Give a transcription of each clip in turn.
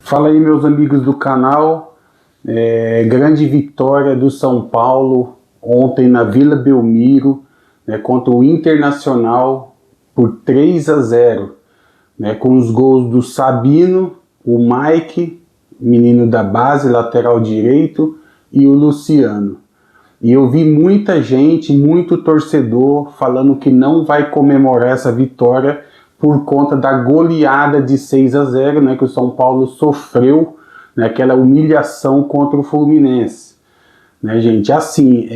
Fala aí, meus amigos do canal. Grande vitória do São Paulo ontem na Vila Belmiro, contra o Internacional por 3-0, com os gols do Sabino, o Mike, menino da base, lateral direito, e o Luciano. E eu vi muita gente, muito torcedor, falando que não vai comemorar essa vitória por conta da goleada de 6-0, que o São Paulo sofreu, aquela humilhação contra o Fluminense. Gente, assim,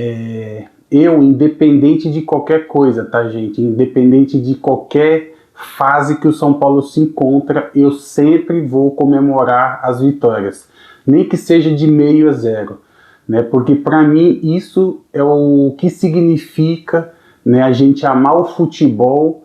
eu, independente de qualquer coisa, tá, gente? Independente de qualquer fase que o São Paulo se encontra, eu sempre vou comemorar as vitórias, nem que seja de 0-0. Porque para mim isso é o que significa, a gente amar o futebol,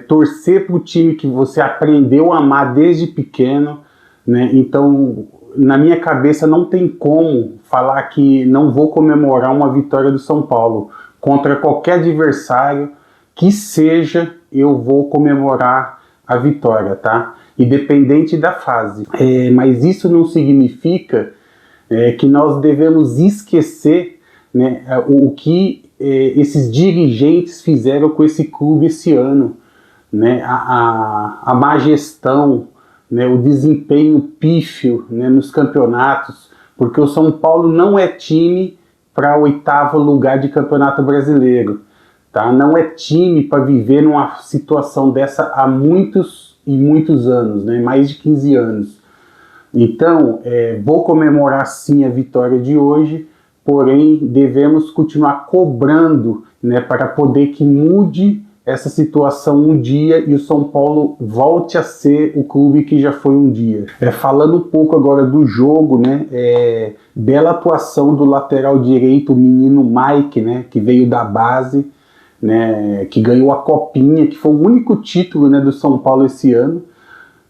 torcer para o time que você aprendeu a amar desde pequeno, Então, na minha cabeça não tem como falar que não vou comemorar uma vitória do São Paulo contra qualquer adversário que seja. Eu vou comemorar a vitória, tá? Independente da fase. Mas isso não significa que nós devemos esquecer, o que esses dirigentes fizeram com esse clube esse ano, a má gestão, o desempenho pífio, nos campeonatos, porque o São Paulo não é time para 8º lugar de campeonato brasileiro, tá? Não é time para viver numa situação dessa há muitos e muitos anos, mais de 15 anos. Então, vou comemorar sim a vitória de hoje, porém devemos continuar cobrando, para poder que mude essa situação um dia e o São Paulo volte a ser o clube que já foi um dia. Falando um pouco agora do jogo, bela atuação do lateral direito, o menino Mike, que veio da base, que ganhou a Copinha, que foi o único título, do São Paulo esse ano.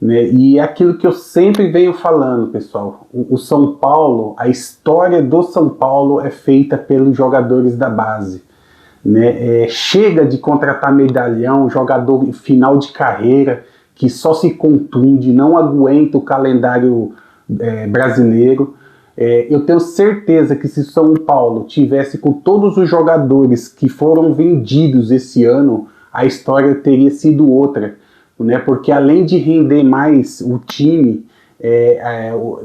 E é aquilo que eu sempre venho falando, pessoal. O São Paulo, a história do São Paulo é feita pelos jogadores da base. Chega de contratar medalhão, jogador final de carreira que só se contunde, não aguenta o calendário brasileiro. Eu tenho certeza que se São Paulo tivesse com todos os jogadores que foram vendidos esse ano, a história teria sido outra, porque além de render mais o time,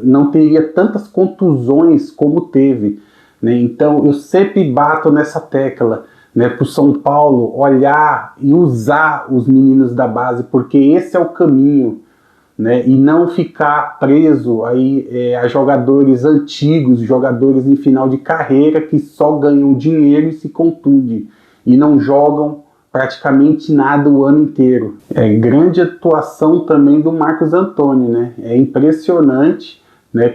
não teria tantas contusões como teve. Então eu sempre bato nessa tecla, para o São Paulo olhar e usar os meninos da base, porque esse é o caminho, e não ficar preso aí, a jogadores antigos, jogadores em final de carreira que só ganham dinheiro e se contundem e não jogam praticamente nada o ano inteiro. Grande atuação também do Marcos Antônio, É impressionante,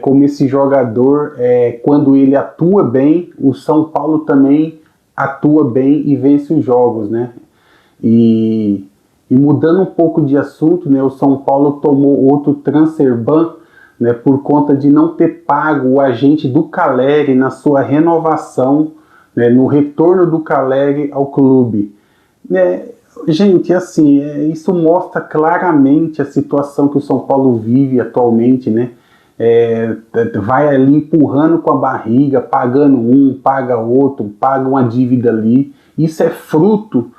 como esse jogador, quando ele atua bem, o São Paulo também atua bem e vence os jogos, E mudando um pouco de assunto, o São Paulo tomou outro transfer ban, por conta de não ter pago o agente do Caleri na sua renovação, no retorno do Caleri ao clube. Gente, assim, isso mostra claramente a situação que o São Paulo vive atualmente, vai ali empurrando com a barriga, pagando um, paga outro, paga uma dívida ali. Isso é fruto,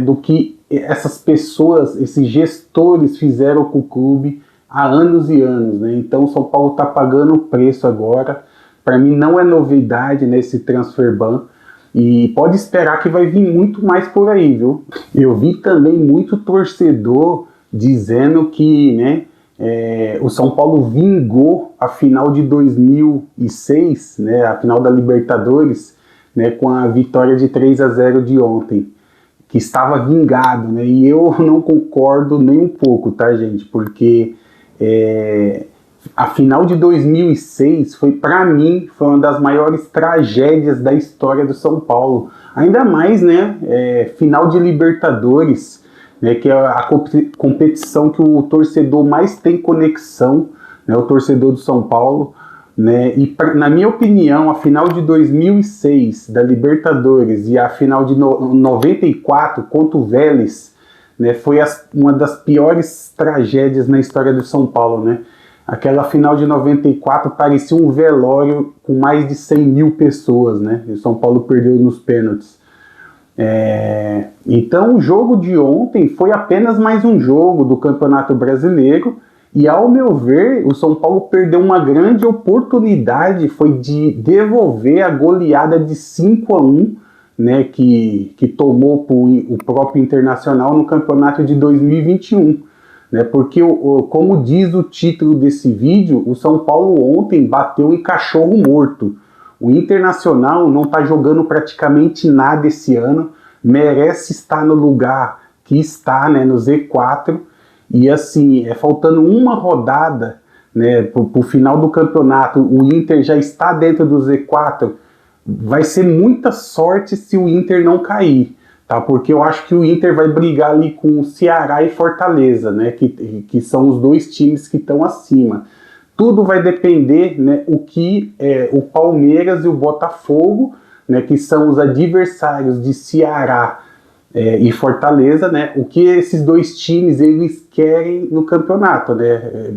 do que essas pessoas, esses gestores fizeram com o clube há anos e anos, Então o São Paulo está pagando o preço agora. Para mim não é novidade nesse transfer ban, e pode esperar que vai vir muito mais por aí, viu? Eu vi também muito torcedor dizendo que, o São Paulo vingou a final de 2006, a final da Libertadores, com a vitória de 3-0 de ontem, que estava vingado, e eu não concordo nem um pouco, tá, gente? Porque a final de 2006 foi, para mim, foi uma das maiores tragédias da história do São Paulo. Ainda mais, final de Libertadores, que é a competição que o torcedor mais tem conexão, o torcedor do São Paulo, E na minha opinião, a final de 2006 da Libertadores e a final de 94 contra o Vélez, foi uma das piores tragédias na história do São Paulo, Aquela final de 94 parecia um velório com mais de 100 mil pessoas, né? E o São Paulo perdeu nos pênaltis. Então o jogo de ontem foi apenas mais um jogo do Campeonato Brasileiro e, ao meu ver, o São Paulo perdeu uma grande oportunidade, foi de devolver a goleada de 5-1, né, que tomou o próprio Internacional no campeonato de 2021. Né, porque, como diz o título desse vídeo, o São Paulo ontem bateu em cachorro morto. O Internacional não está jogando praticamente nada esse ano, merece estar no lugar que está, né, no Z4, e assim, faltando uma rodada, né, para o final do campeonato, o Inter já está dentro do Z4, vai ser muita sorte se o Inter não cair, tá? Porque eu acho que o Inter vai brigar ali com o Ceará e Fortaleza, né, que são os dois times que estão acima. Tudo vai depender, né, o que o Palmeiras e o Botafogo, né, que são os adversários de Ceará e Fortaleza, né, o que esses dois times eles querem no campeonato, né?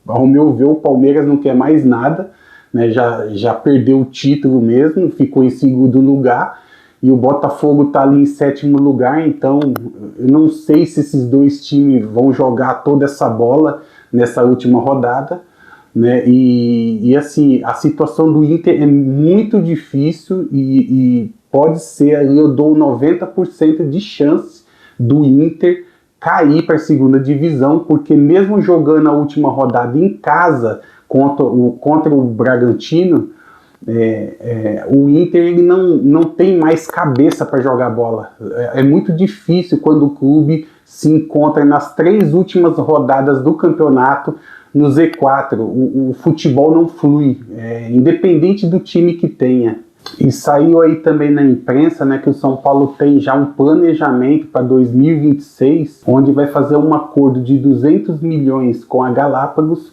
Ao meu ver, o Palmeiras não quer mais nada, né, já perdeu o título mesmo, ficou em segundo lugar, e o Botafogo está ali em sétimo lugar, então eu não sei se esses dois times vão jogar toda essa bola nessa última rodada, né? E assim, a situação do Inter é muito difícil e pode ser, ali eu dou 90% de chance do Inter cair para a segunda divisão, porque mesmo jogando a última rodada em casa contra o Bragantino, o Inter ele não tem mais cabeça para jogar bola. É muito difícil quando o clube se encontra nas 3 últimas rodadas do campeonato no Z4, o futebol não flui, independente do time que tenha. E saiu aí também na imprensa, né, que o São Paulo tem já um planejamento para 2026, onde vai fazer um acordo de 200 milhões com a Galápagos,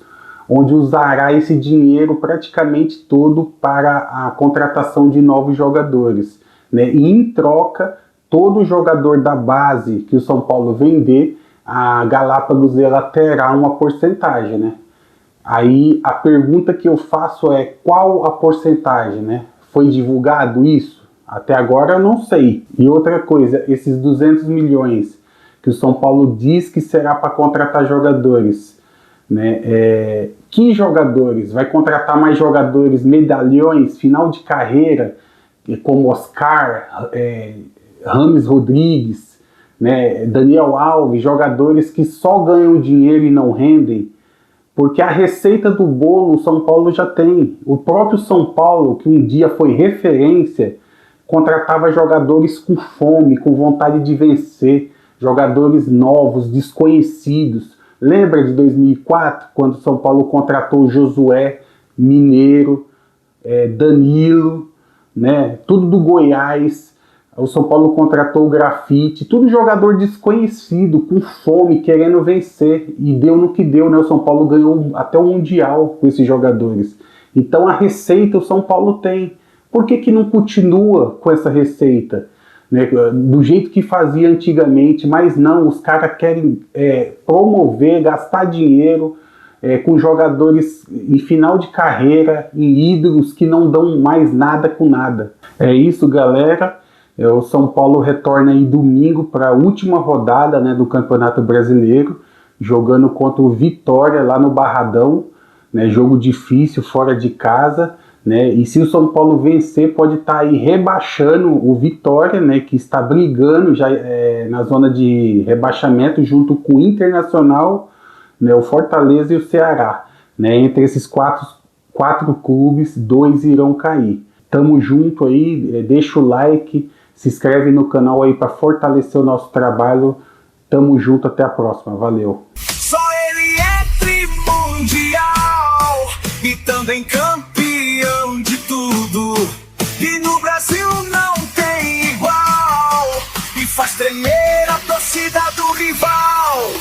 onde usará esse dinheiro praticamente todo para a contratação de novos jogadores, né? E em troca, todo jogador da base que o São Paulo vender, a Galápagos ela terá uma porcentagem, né? Aí a pergunta que eu faço é qual a porcentagem, né? Foi divulgado isso? Até agora eu não sei. E outra coisa, esses 200 milhões que o São Paulo diz que será para contratar jogadores, né? Que jogadores? Vai contratar mais jogadores medalhões, final de carreira, como Oscar, Rames Rodrigues, né, Daniel Alves, jogadores que só ganham dinheiro e não rendem, porque a receita do bolo o São Paulo já tem. O próprio São Paulo, que um dia foi referência, contratava jogadores com fome, com vontade de vencer, jogadores novos, desconhecidos. Lembra de 2004, quando o São Paulo contratou Josué, Mineiro, Danilo, né, tudo do Goiás. O São Paulo contratou o Grafite, tudo jogador desconhecido, com fome, querendo vencer, e deu no que deu, né? O São Paulo ganhou até o Mundial com esses jogadores. Então a receita o São Paulo tem. Por que não continua com essa receita? Né? Do jeito que fazia antigamente, mas não, os caras querem promover, gastar dinheiro com jogadores em final de carreira, em ídolos que não dão mais nada com nada. É isso, galera. O São Paulo retorna aí domingo para a última rodada, né, do Campeonato Brasileiro, jogando contra o Vitória lá no Barradão, né, jogo difícil, fora de casa, né, e se o São Paulo vencer pode estar aí rebaixando o Vitória, né, que está brigando já na zona de rebaixamento junto com o Internacional, né, o Fortaleza e o Ceará. Né, entre esses quatro clubes, 2 irão cair. Tamo junto aí, deixa o like, se inscreve no canal aí para fortalecer o nosso trabalho. Tamo junto, até a próxima. Valeu. Só ele é trimundial e também campeão de tudo. E no Brasil não tem igual e faz tremer a torcida do rival.